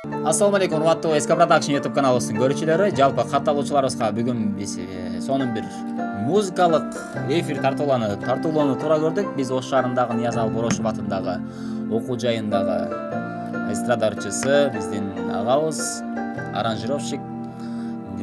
Ассаламу алейкум, урматтуу СК Production YouTube каналыбыздын көрүүчүлөрү, жалпы катталуучуларыбызга бүгүн биз сонун бир музыкалык эфир тартуулоону туура көрдүк. Биз Ош шаарындагы Ниязалы Борошов атындагы окуу жайындагы эстрада ырчысы, биздин агабыз, аранжировщик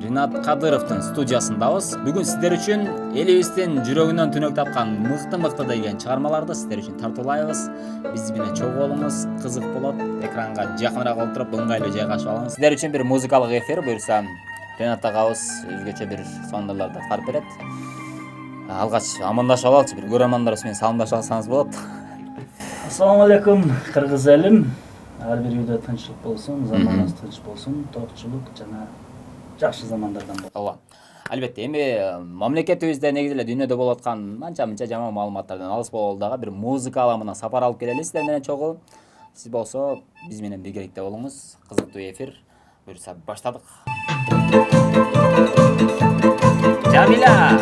Ринат Кадыровдун студиясындабыз. Бүгүн сиздер үчүн элибиздин жүрөгүнөн түнөк тапкан мыкты деген чыгармаларды сиздер үчүн тартуулайбыз. Биз менен чогуу болуңуз, кызык болот. Экранга жакыныраак олтуруп, ыңгайлуу жайгашып алыңыз. Сиздер үчүн бир музыкалык эфир буюрса, Ринат агабыз өзгөчө бир сонурларды аткарып берет. Алгач амандашып алалычы, бир көрөрмандарыбыз менен саламдашып алсаңыз болот. Ассаламу алейкум, кыргыз элим. Ар бир үйдө тынччылык болсун, заманыбыз тынч болсун, токчулук жана жакшы замандардан болсун. Ооба. Албетте, эми мамлекетибизде негизи эле дүйнөдө болуп аткан манча жаман маалыматтардан алыс бололу дагы бир музыка аламына сапар алып келели сиздер менен чогуу. Сиз болсо биз менен биргеликте болуңуз. Кызыктуу эфир. Буюрса баштадык. Жамила.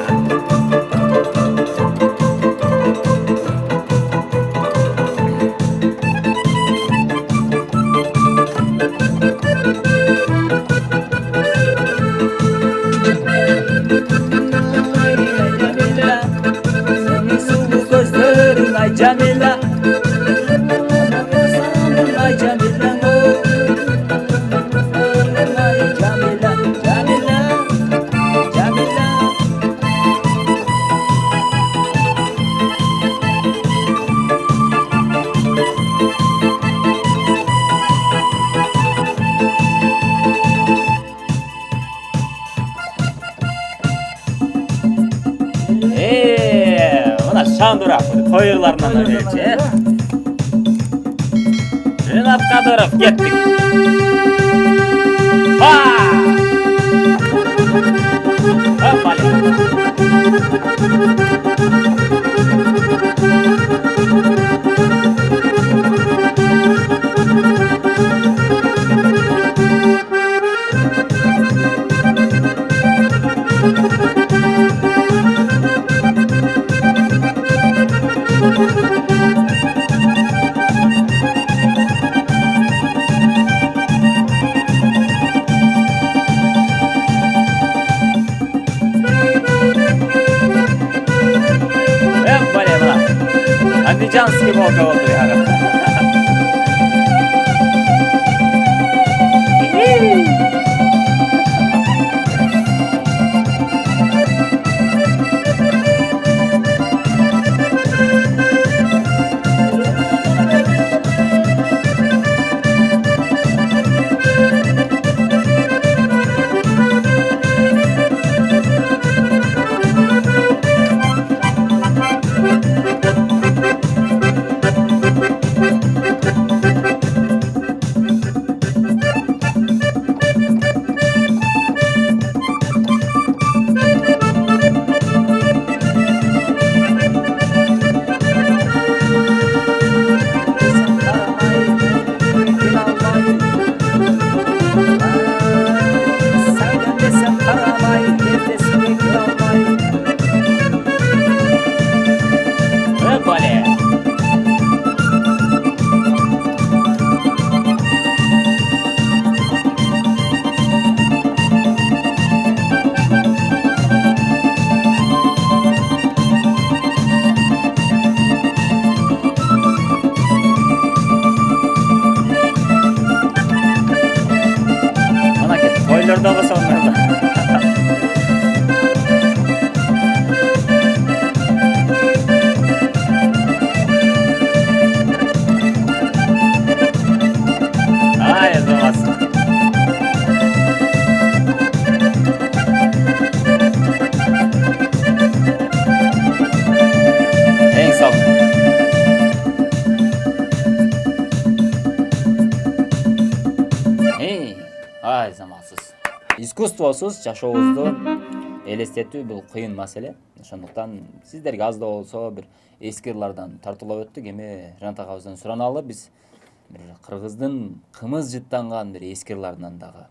Jamila, ay Jamila, ay Jamila, Jamila. Mına şandırak koyurlarından öylece. Rınat Kadırov gittik. Hoppali. Andijanski volga oldu yani. Toylardagı sonlarda. Ay yazamazsın. En son. Ay zamansız. Искусствосуз жашообузду элестетүү бул кыйын маселе. Ошондуктан сиздерге аз да болсо бир эски ырлардан тартуулап өттүк. Эми Ринат агабыздан сураналы, биз бир кыргыздын кымыз жыттанган бир эски ырларынан дагы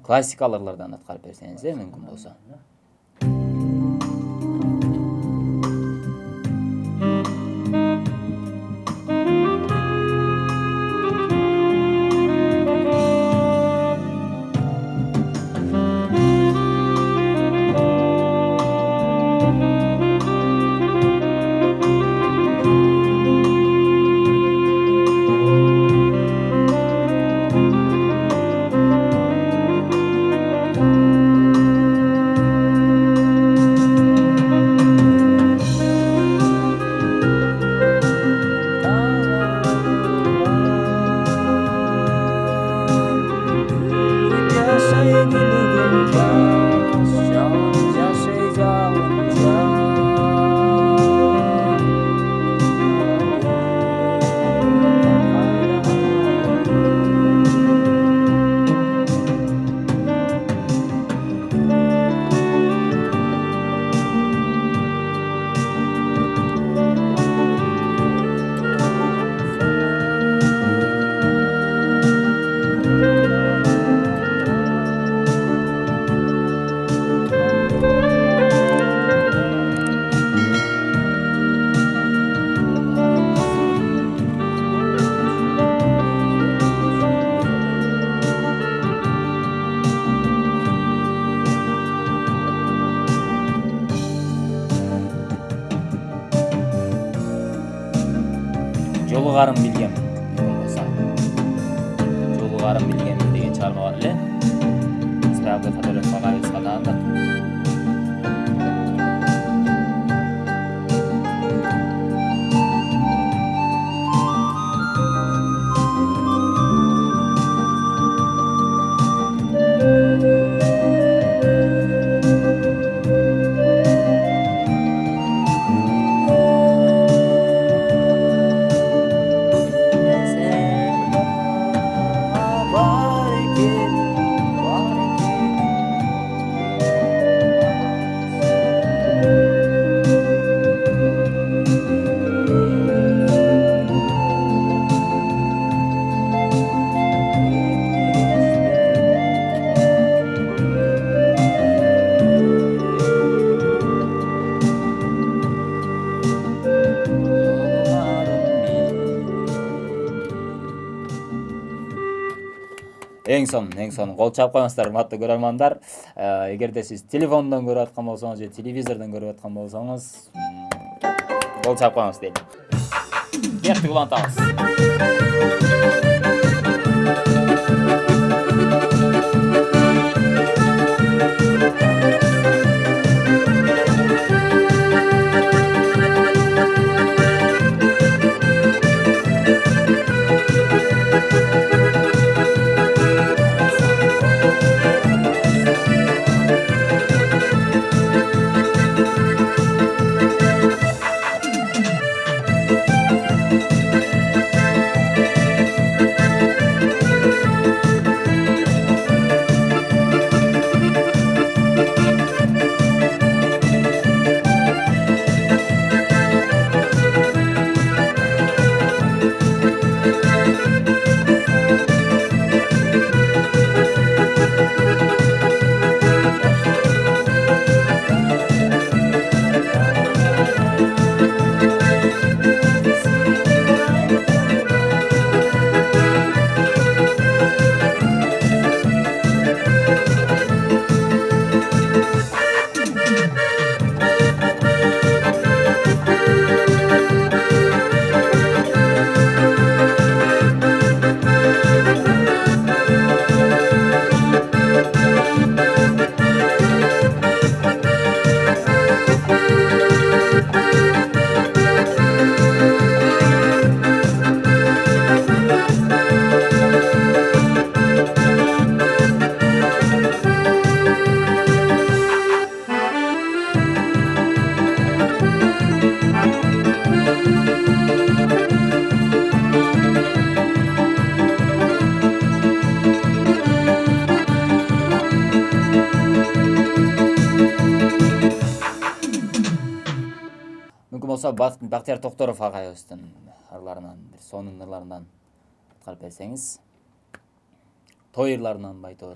классикалык ырлардан аткарып берсеңиздер мүмкүн болсо. Жолугарым билгем болсо. Жолугарым билгем деген чыгарма бар эле. Справка фотографияга кадаанда. Эң сонун кол чап коюңуздар, урматтуу көрөрмандар. Эгерде сиз телефондон көрүп аткан болсоңуз же телевизордон көрүп аткан болсоңуз, кол чап коюңуз дейт. Кетти улантабыз. Мүмкүн болсо Бактияр Токторов агайыбыздын ырларынан, бир сонун ырларынан аткарып берсеңиз. Той ырларынан байтоор.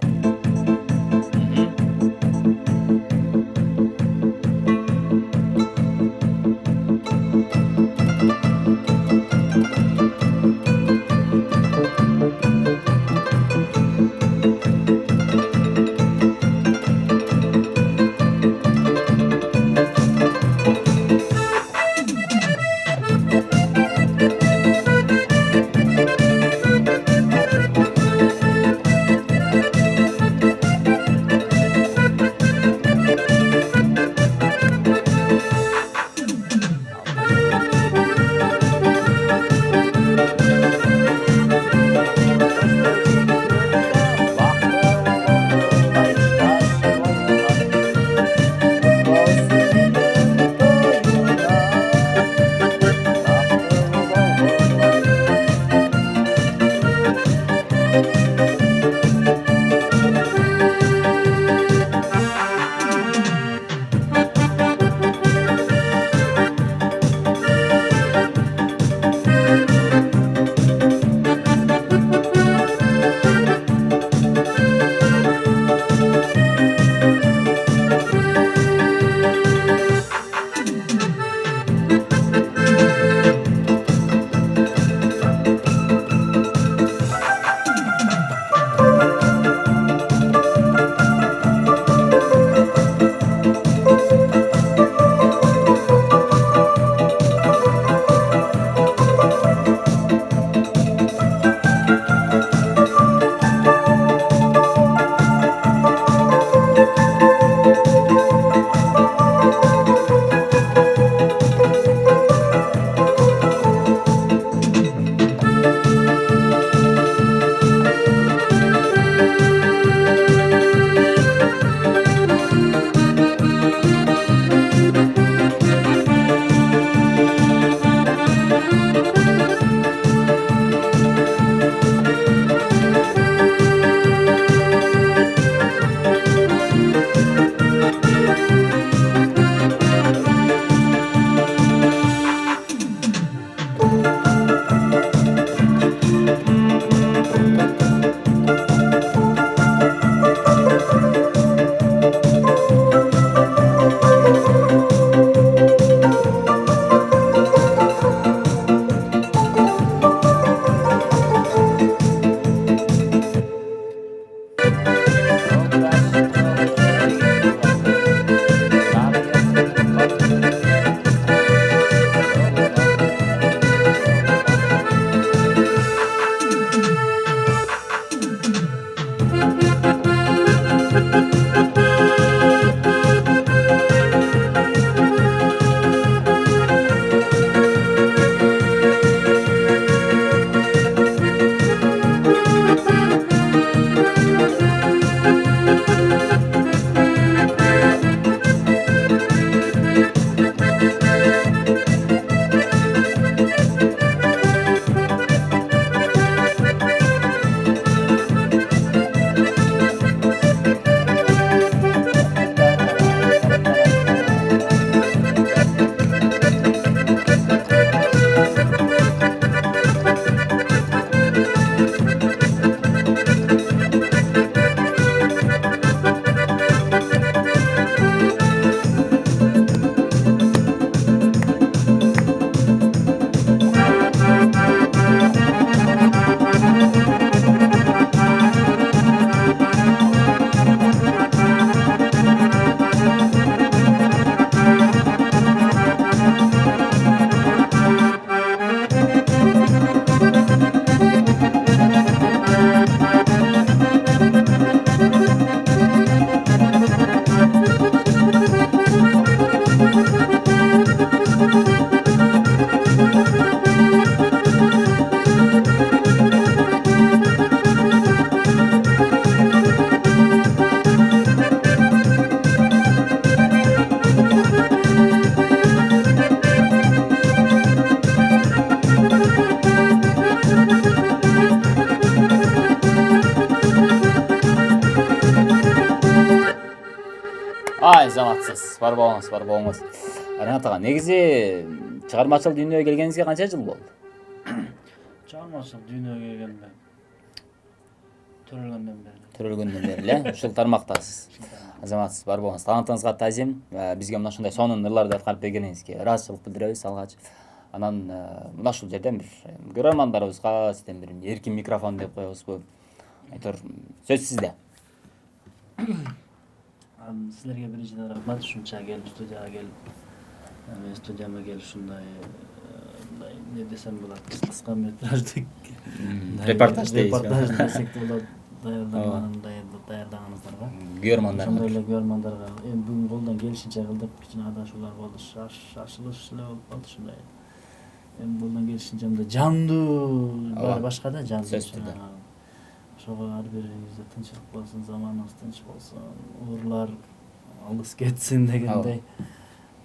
заматсыз. Бар болуңуз. Ренат ага, негизи чыгармачыл дүйнөгө келгениңизге канча жыл болду? Чыгармачылык дүйнөгө келгенде Төрөлгөндөн бери эле ушул тармактасыз. Азаматсыз, бар болуңуз. Талантыңызга таазим. Бизге мына ушундай сонун ырларды аткарып бергениңизге ыраазычылык билдиребиз алгач. Анан мына ушул жерден бир көрөрмандарыбызга сизден бир эркин микрофон деп коебузбу? Айтор сөз сизде. Силерге биринчиден рахмат, ушунча келип студияга келип, студияма келип ушундай не десем болот, кыска метраждык Репортаж дейсиз. Репортаж десек болот. Даярдагыңыздарга. Көрөрмандар. Ошондой эле көрөрмандарга эми бүгүн колдон келишинче кылдык, кичине адашуулар болду, шашылыш эле болуп калды ушундай. Эми колдон келишинче мындай жандуу, башка да жандуу. Ошого ар бириңизде тынччылык болсун, заманыңыз тынч болсун, уурлар алыс кетсин дегендей.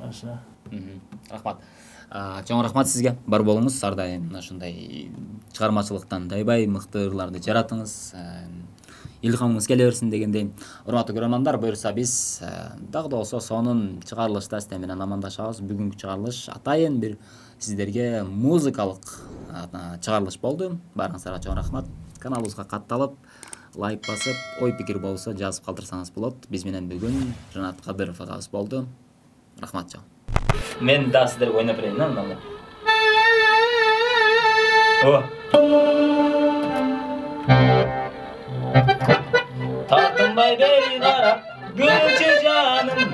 Аша. Рахмат. Чоң рахмат сизге. Бар болуңуз. Ар дайым ушундай чыгармачылыктан тайбай мыкты ырларды жаратыңыз. Илхамыңыз келе берсин дегендей. Урматтуу көрөрмандар, буюрса биз дагы да болсо сонун чыгарылышта сиздер менен амандашабыз. Бүгүнкү чыгарылыш атайын бир сиздерге музыкалык чыгарылыш болду. Баарыңыздарга чоң рахмат. Каналыбызга катталып, лайк басып, ой пикир болсо жазып калтырсаңыз болот. Биз менен бүгүн Ренат Кадыров агабыз болду. Рахмат чоң. Мен да сиздерге ойноп берейин, мында. Тартынбай бери карап, көрчү жаным.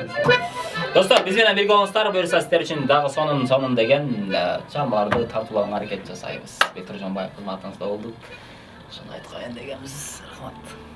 Достор, биз менен бирге болуңуздар, буюрса сиздер үчүн дагы сонун деген чамбарды тартуулаганга аракет жасайбыз. Бектур Жонбаев кызматыңызда болду. Ошону айткан дегенбиз. Рахмат.